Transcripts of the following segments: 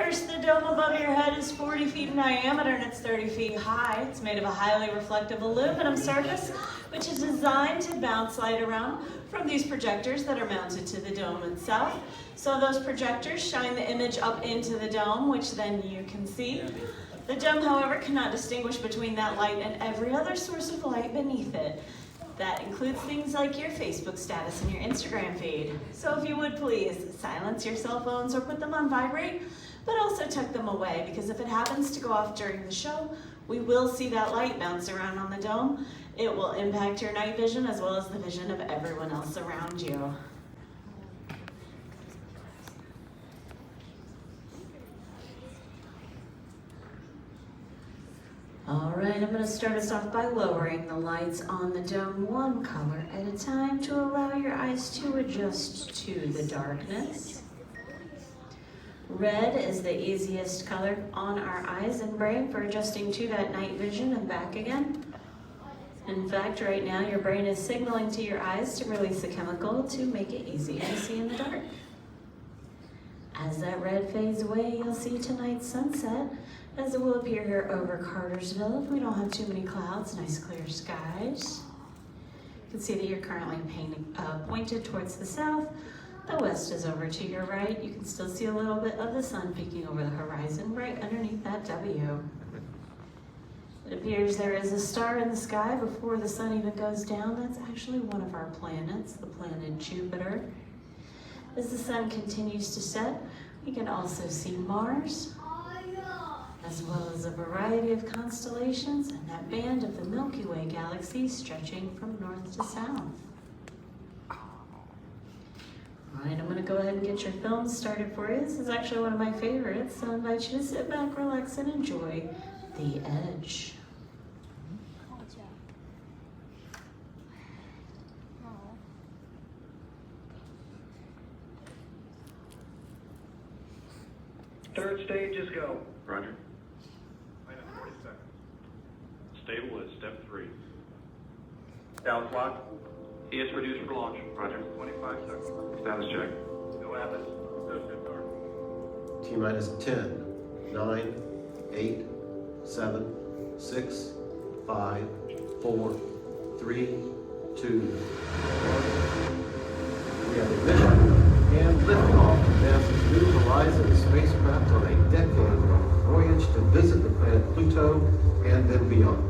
First, the dome above your head is 40 feet in diameter and it's 30 feet high. It's made of a highly reflective aluminum surface, which is designed to bounce light around from these projectors that are mounted to the dome itself. So those projectors shine the image up into the dome, which then you can see. The dome, however, cannot distinguish between that light and every other source of light beneath it. That includes things like your Facebook status and your Instagram feed. So if you would please silence your cell phones or put them on vibrate, but also tuck them away, because if it happens to go off during the show, we will see that light bounce around on the dome. It will impact your night vision as well as the vision of everyone else around you. All right, I'm going to start us off by lowering the lights on the dome one color at a time to allow your eyes to adjust to the darkness. Red is the easiest color on our eyes and brain for adjusting to that night vision and back again. In fact, right now your brain is signaling to your eyes to release a chemical to make it easier to see in the dark. As that red fades away, you'll see tonight's sunset, as it will appear here over Cartersville if we don't have too many clouds, nice clear skies. You can see that you're currently pointed towards the south. The west is over to your right. You can still see a little bit of the sun peeking over the horizon right underneath that W. It appears there is a star in the sky before the sun even goes down. That's actually one of our planets, the planet Jupiter. As the sun continues to set, we can also see Mars, as well as a variety of constellations and that band of the Milky Way galaxy stretching from north to south. All right, I'm going to go ahead and get your film started for you. This is actually one of my favorites, so I invite you to sit back, relax, and enjoy The Edge. Third stage is go. Roger. Minus 40 seconds. Stable is step 3. Tellus lock. ES reduced for launch. Roger. 25 seconds. Status check. No Atlas. No ship guard. T minus 10, 9, 8, 7, 6, 5, 4, 3, 2, 1. We have ignition and liftoff of NASA's New Horizons spacecraft on a decade-long voyage to visit the planet Pluto and then beyond.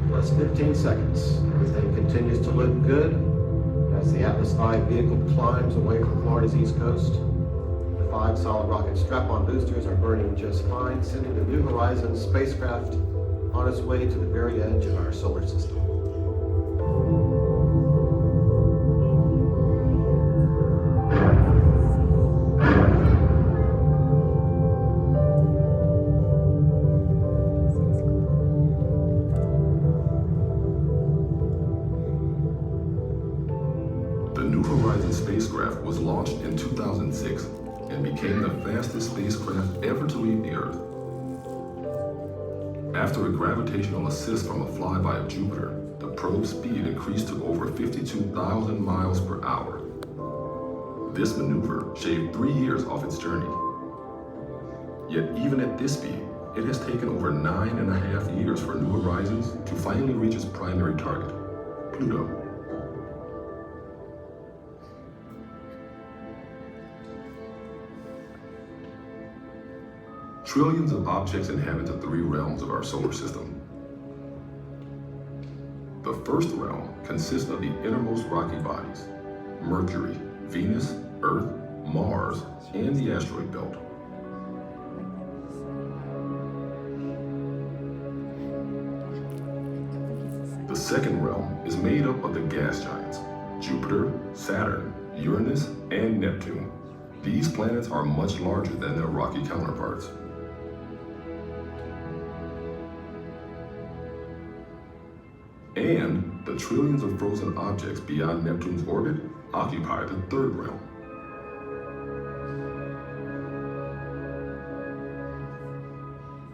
Plus 15 seconds. Everything continues to look good as the Atlas V vehicle climbs away from Florida's east coast. The 5 solid rocket strap-on boosters are burning just fine, sending the New Horizons spacecraft on its way to the very edge of our solar system. The New Horizons spacecraft was launched in 2006 and became the fastest spacecraft ever to leave the Earth. After a gravitational assist from a flyby of Jupiter, the probe's speed increased to over 52,000 miles per hour. This maneuver shaved 3 years off its journey. Yet even at this speed, it has taken over 9.5 years for New Horizons to finally reach its primary target, Pluto. Trillions of objects inhabit the 3 realms of our solar system. The first realm consists of the innermost rocky bodies: Mercury, Venus, Earth, Mars, and the asteroid belt. The second realm is made up of the gas giants: Jupiter, Saturn, Uranus, and Neptune. These planets are much larger than their rocky counterparts. And the trillions of frozen objects beyond Neptune's orbit occupy the third realm.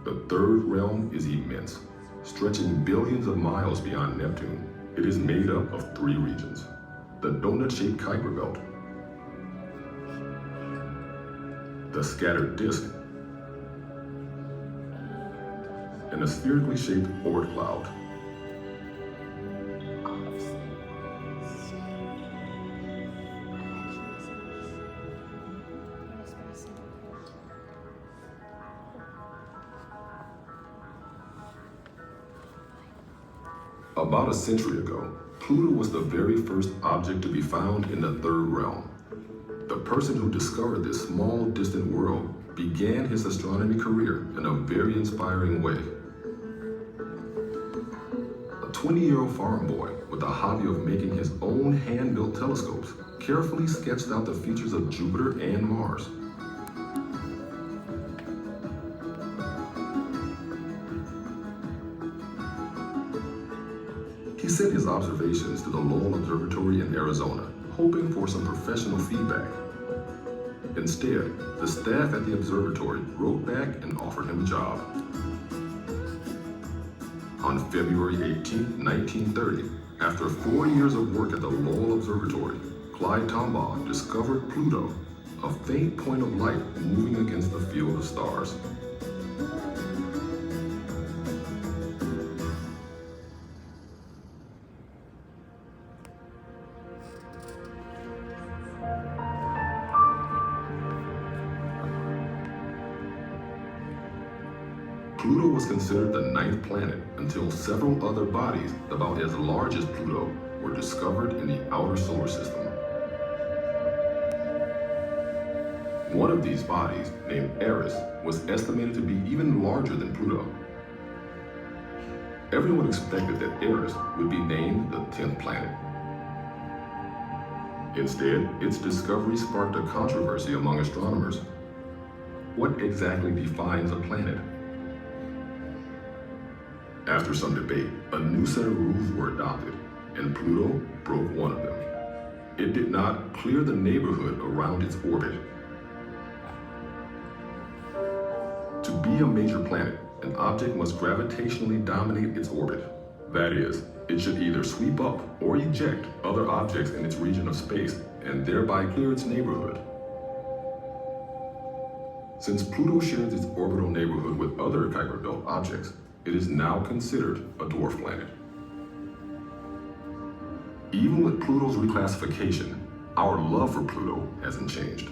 The third realm is immense, stretching billions of miles beyond Neptune. It is made up of 3 regions: the donut-shaped Kuiper belt, the scattered disk, and a spherically shaped Oort cloud. About a century ago, Pluto was the very first object to be found in the third realm. The person who discovered this small, distant world began his astronomy career in a very inspiring way. A 20-year-old farm boy with a hobby of making his own hand-built telescopes carefully sketched out the features of Jupiter and Mars. He sent his observations to the Lowell Observatory in Arizona, hoping for some professional feedback. Instead, the staff at the observatory wrote back and offered him a job. On February 18, 1930, after 4 years of work at the Lowell Observatory, Clyde Tombaugh discovered Pluto, a faint point of light moving against the field of stars. Pluto was considered the ninth planet until several other bodies about as large as Pluto were discovered in the outer solar system. One of these bodies, named Eris, was estimated to be even larger than Pluto. Everyone expected that Eris would be named the 10th planet. Instead, its discovery sparked a controversy among astronomers. What exactly defines a planet? After some debate, a new set of rules were adopted, and Pluto broke one of them. It did not clear the neighborhood around its orbit. To be a major planet, an object must gravitationally dominate its orbit. That is, it should either sweep up or eject other objects in its region of space and thereby clear its neighborhood. Since Pluto shares its orbital neighborhood with other Kuiper Belt objects, it is now considered a dwarf planet. Even with Pluto's reclassification, our love for Pluto hasn't changed.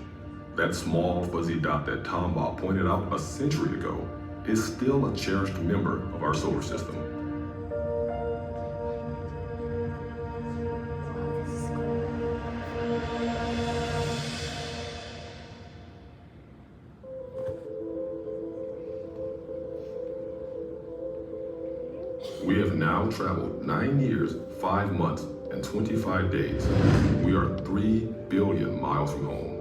That small fuzzy dot that Tombaugh pointed out a century ago is still a cherished member of our solar system. We have now traveled 9 years, 5 months, and 25 days. We are 3 billion miles from home.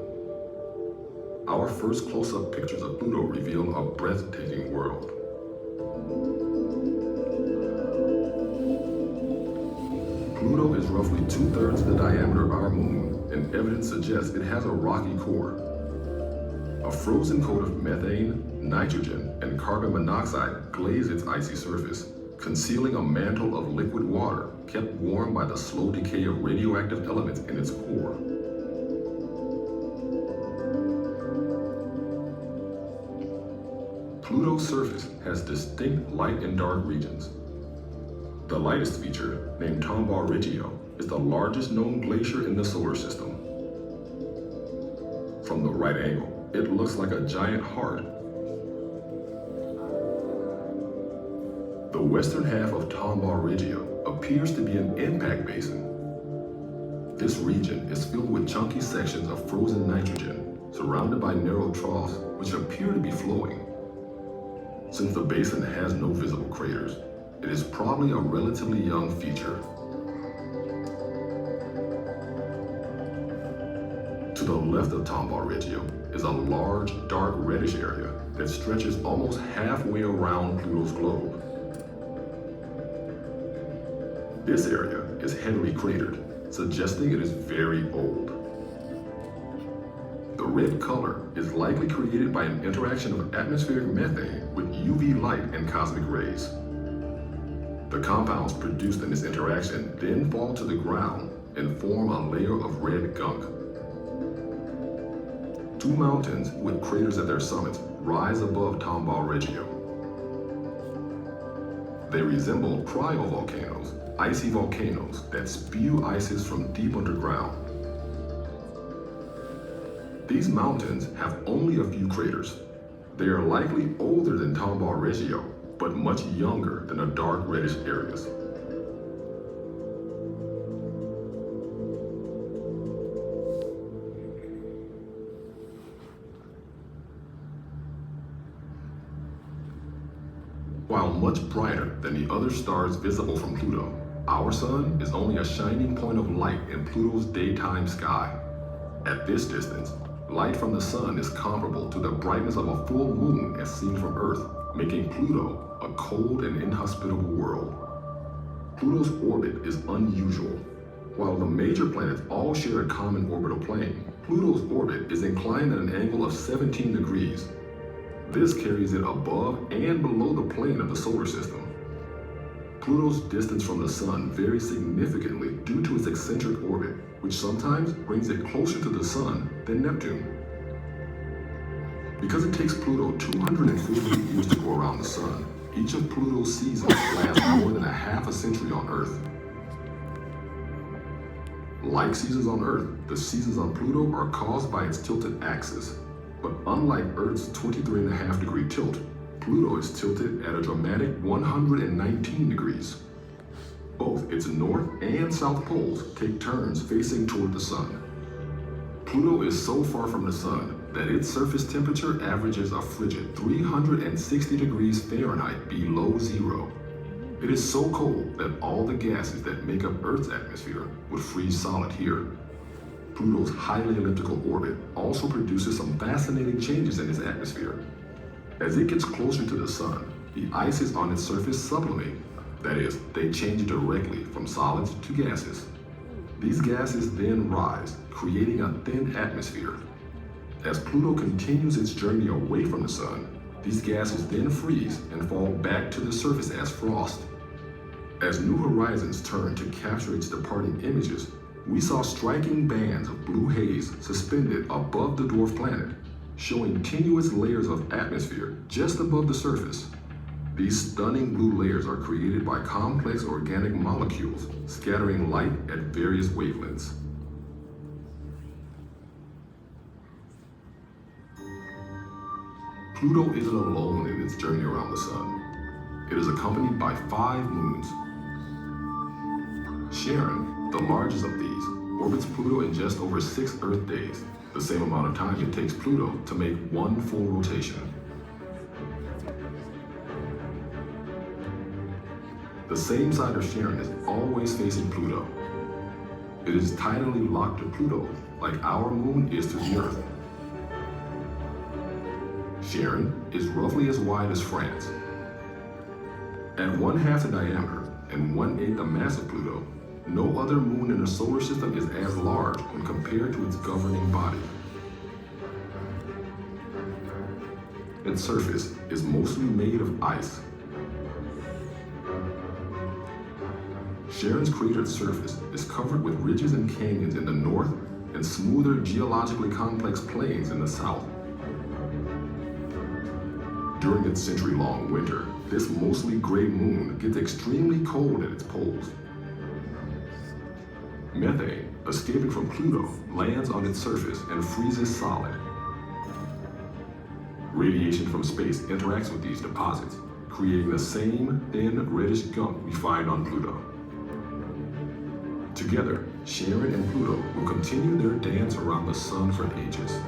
Our first close-up pictures of Pluto reveal a breathtaking world. Pluto is roughly 2/3 the diameter of our moon, and evidence suggests it has a rocky core. A frozen coat of methane, nitrogen, and carbon monoxide glaze its icy surface, concealing a mantle of liquid water kept warm by the slow decay of radioactive elements in its core. Pluto's surface has distinct light and dark regions. The lightest feature, named Tombaugh Regio, is the largest known glacier in the solar system. From the right angle, it looks like a giant heart. The western half of Tombaugh Regio appears to be an impact basin. This region is filled with chunky sections of frozen nitrogen, surrounded by narrow troughs which appear to be flowing. Since the basin has no visible craters, it is probably a relatively young feature. To the left of Tombaugh Regio is a large, dark reddish area that stretches almost halfway around Pluto's globe. This area is heavily cratered, suggesting it is very old. The red color is likely created by an interaction of atmospheric methane with UV light and cosmic rays. The compounds produced in this interaction then fall to the ground, and form a layer of red gunk. Two mountains with craters at their summits rise above Tomball Regio. They resemble cryovolcanoes, icy volcanoes that spew ices from deep underground. These mountains have only a few craters. They are likely older than Tomball Regio, but much younger than the dark reddish areas. While much brighter than the other stars visible from Pluto, our sun is only a shining point of light in Pluto's daytime sky. At this distance, light from the sun is comparable to the brightness of a full moon as seen from Earth, making Pluto a cold and inhospitable world. Pluto's orbit is unusual. While the major planets all share a common orbital plane, Pluto's orbit is inclined at an angle of 17 degrees. This carries it above and below the plane of the solar system. Pluto's distance from the sun varies significantly due to its eccentric orbit, which sometimes brings it closer to the sun than Neptune. Because it takes Pluto 240 years to go around the sun, each of Pluto's seasons lasts more than a half a century on Earth. Like seasons on Earth, the seasons on Pluto are caused by its tilted axis. But unlike Earth's 23.5-degree tilt, Pluto is tilted at a dramatic 119 degrees. Both its north and south poles take turns facing toward the sun. Pluto is so far from the sun that its surface temperature averages a frigid 360 degrees Fahrenheit below zero. It is so cold that all the gases that make up Earth's atmosphere would freeze solid here. Pluto's highly elliptical orbit also produces some fascinating changes in its atmosphere. As it gets closer to the sun, the ices on its surface sublimate. That is, they change directly from solids to gases. These gases then rise, creating a thin atmosphere. As Pluto continues its journey away from the sun, these gases then freeze and fall back to the surface as frost. As New Horizons turned to capture its departing images, we saw striking bands of blue haze suspended above the dwarf planet, showing tenuous layers of atmosphere just above the surface. These stunning blue layers are created by complex organic molecules scattering light at various wavelengths. Pluto isn't alone in its journey around the sun. It is accompanied by 5 moons. Charon, the largest of these, orbits Pluto in just over 6 Earth days, the same amount of time it takes Pluto to make one full rotation. The same side of Charon is always facing Pluto. It is tidally locked to Pluto, like our moon is to the Earth. Charon is roughly as wide as France. At 1/2 the diameter and 1/8 the mass of Pluto, no other moon in the solar system is as large when compared to its governing body. Its surface is mostly made of ice. Charon's cratered surface is covered with ridges and canyons in the north and smoother geologically complex plains in the south. During its century-long winter, this mostly gray moon gets extremely cold at its poles. Methane, escaping from Pluto, lands on its surface and freezes solid. Radiation from space interacts with these deposits, creating the same thin reddish gunk we find on Pluto. Together, Charon and Pluto will continue their dance around the sun for ages.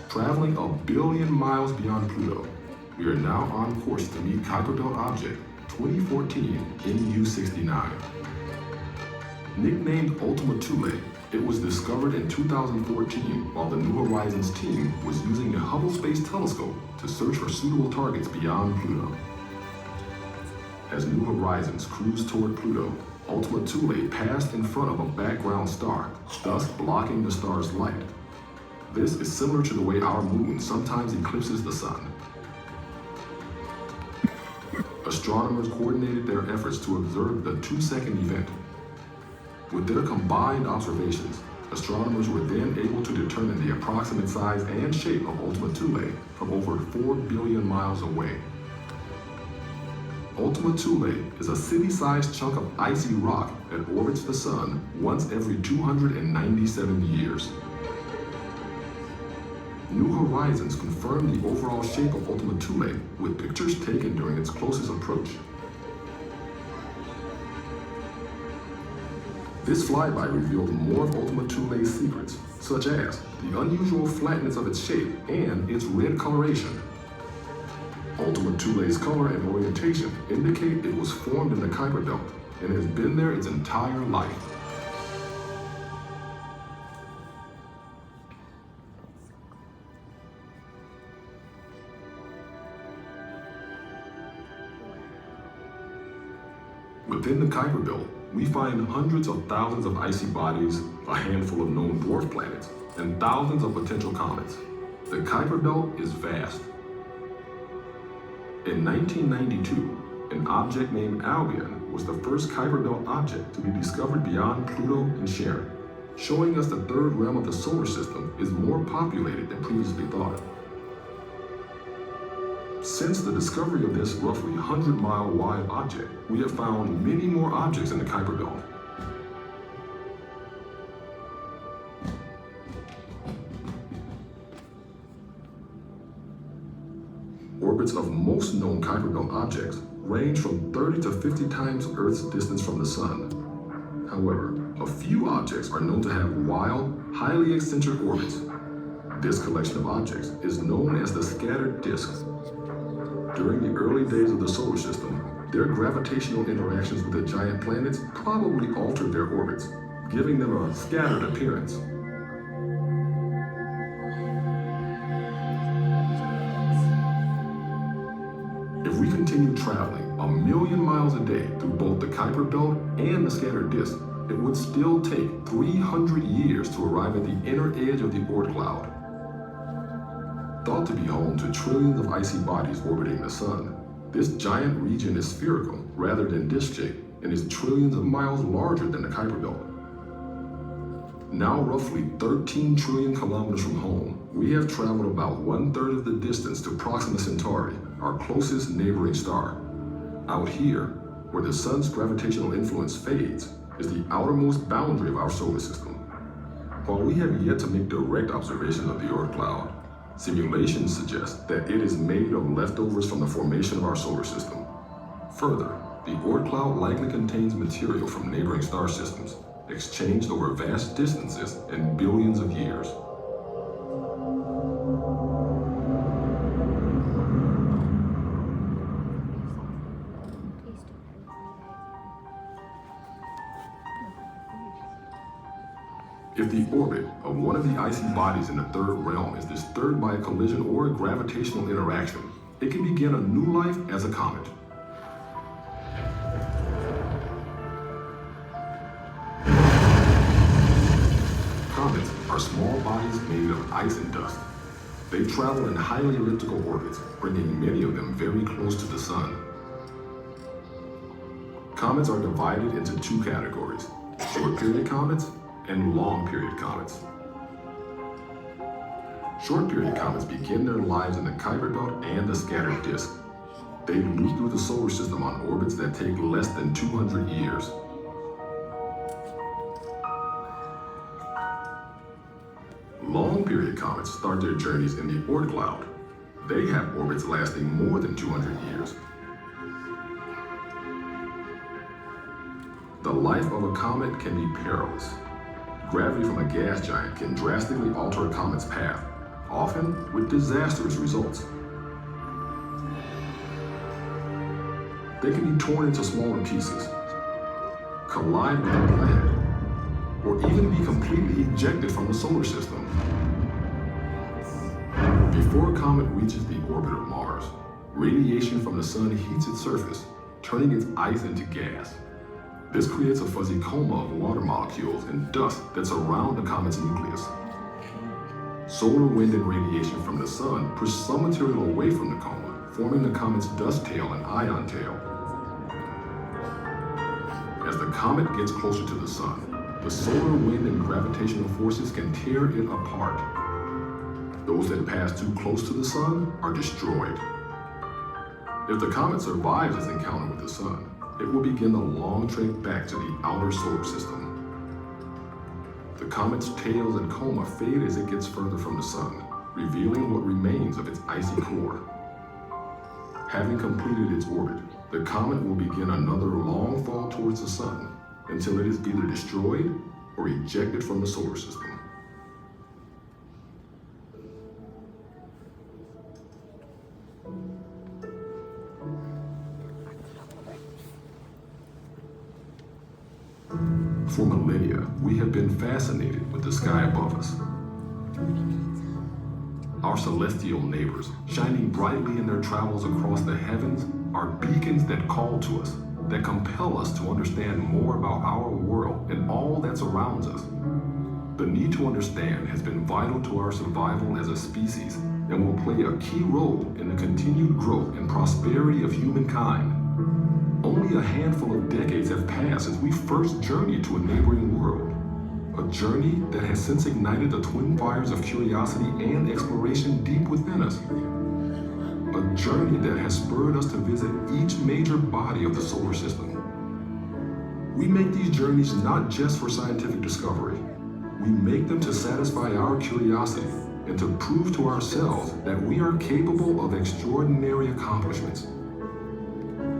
Traveling 1 billion miles beyond Pluto, we are now on course to meet Kuiper Belt Object 2014 NU69. Nicknamed Ultima Thule, it was discovered in 2014 while the New Horizons team was using the Hubble Space Telescope to search for suitable targets beyond Pluto. As New Horizons cruised toward Pluto, Ultima Thule passed in front of a background star, thus blocking the star's light. This is similar to the way our moon sometimes eclipses the sun. Astronomers coordinated their efforts to observe the 2-second event. With their combined observations, astronomers were then able to determine the approximate size and shape of Ultima Thule from over 4 billion miles away. Ultima Thule is a city-sized chunk of icy rock that orbits the sun once every 297 years. New Horizons confirmed the overall shape of Ultima Thule with pictures taken during its closest approach. This flyby revealed more of Ultima Thule's secrets, such as the unusual flatness of its shape and its red coloration. Ultima Thule's color and orientation indicate it was formed in the Kuiper Belt and has been there its entire life. Within the Kuiper Belt, we find hundreds of thousands of icy bodies, a handful of known dwarf planets, and thousands of potential comets. The Kuiper Belt is vast. In 1992, an object named Albion was the first Kuiper Belt object to be discovered beyond Pluto and Charon, showing us the third realm of the solar system is more populated than previously thought. Since the discovery of this roughly 100-mile wide object, we have found many more objects in the Kuiper Belt. Orbits of most known Kuiper Belt objects range from 30 to 50 times Earth's distance from the Sun. However, a few objects are known to have wild, highly eccentric orbits. This collection of objects is known as the scattered disks. During the early days of the solar system, their gravitational interactions with the giant planets probably altered their orbits, giving them a scattered appearance. If we continue traveling 1 million miles a day through both the Kuiper Belt and the scattered disk, it would still take 300 years to arrive at the inner edge of the Oort cloud. Thought to be home to trillions of icy bodies orbiting the sun, this giant region is spherical rather than disc-shaped and is trillions of miles larger than the Kuiper Belt. Now roughly 13 trillion kilometers from home, we have traveled about 1/3 of the distance to Proxima Centauri, our closest neighboring star. Out here, where the sun's gravitational influence fades, is the outermost boundary of our solar system. While we have yet to make direct observations of the Oort cloud, simulations suggest that it is made of leftovers from the formation of our solar system. Further, the Oort cloud likely contains material from neighboring star systems, exchanged over vast distances and billions of years. If the orbit of one of the icy bodies in the third realm is disturbed by a collision or a gravitational interaction, it can begin a new life as a comet. Comets are small bodies made of ice and dust. They travel in highly elliptical orbits, bringing many of them very close to the sun. Comets are divided into two categories: short-period comets and long-period comets. Short-period comets begin their lives in the Kuiper Belt and the scattered disk. They loop through the solar system on orbits that take less than 200 years. Long-period comets start their journeys in the Oort cloud. They have orbits lasting more than 200 years. The life of a comet can be perilous. Gravity from a gas giant can drastically alter a comet's path, often with disastrous results. They can be torn into smaller pieces, collide with a planet, or even be completely ejected from the solar system. Before a comet reaches the orbit of Mars, radiation from the sun heats its surface, turning its ice into gas. This creates a fuzzy coma of water molecules and dust that surround the comet's nucleus. Solar wind and radiation from the sun push some material away from the coma, forming the comet's dust tail and ion tail. As the comet gets closer to the sun, the solar wind and gravitational forces can tear it apart. Those that pass too close to the sun are destroyed. If the comet survives its encounter with the sun, it will begin the long trek back to the outer solar system. The comet's tails and coma fade as it gets further from the sun, revealing what remains of its icy core. Having completed its orbit, the comet will begin another long fall towards the sun until it is either destroyed or ejected from the solar system. For millennia, we have been fascinated with the sky above us. Our celestial neighbors, shining brightly in their travels across the heavens, are beacons that call to us, that compel us to understand more about our world and all that surrounds us. The need to understand has been vital to our survival as a species and will play a key role in the continued growth and prosperity of humankind. Only a handful of decades have passed since we first journeyed to a neighboring world, a journey that has since ignited the twin fires of curiosity and exploration deep within us, a journey that has spurred us to visit each major body of the solar system. We make these journeys not just for scientific discovery. We make them to satisfy our curiosity and to prove to ourselves that we are capable of extraordinary accomplishments.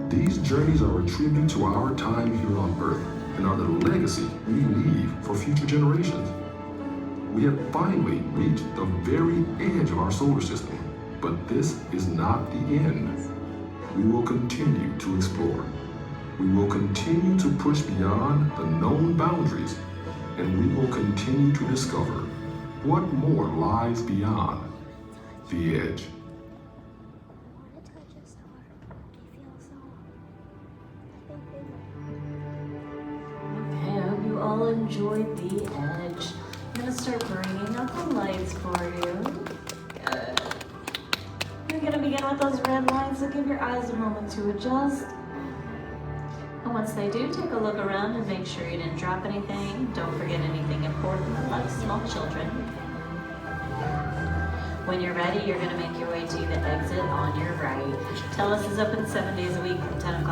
These journeys are a tribute to our time here on Earth and are the legacy we leave for future generations. We have finally reached the very edge of our solar system, but this is not the end. We will continue to explore. We will continue to push beyond the known boundaries, and we will continue to discover what more lies beyond the edge. Okay, I hope you all enjoyed the edge. I'm gonna start bringing up the lights for you. Good. You're gonna begin with those red lights, so give your eyes a moment to adjust. And once they do, take a look around and make sure you didn't drop anything. Don't forget anything important, like small children. When you're ready, you're gonna make your way to the exit on your right. Tellus is open 7 days a week from 10 o'clock.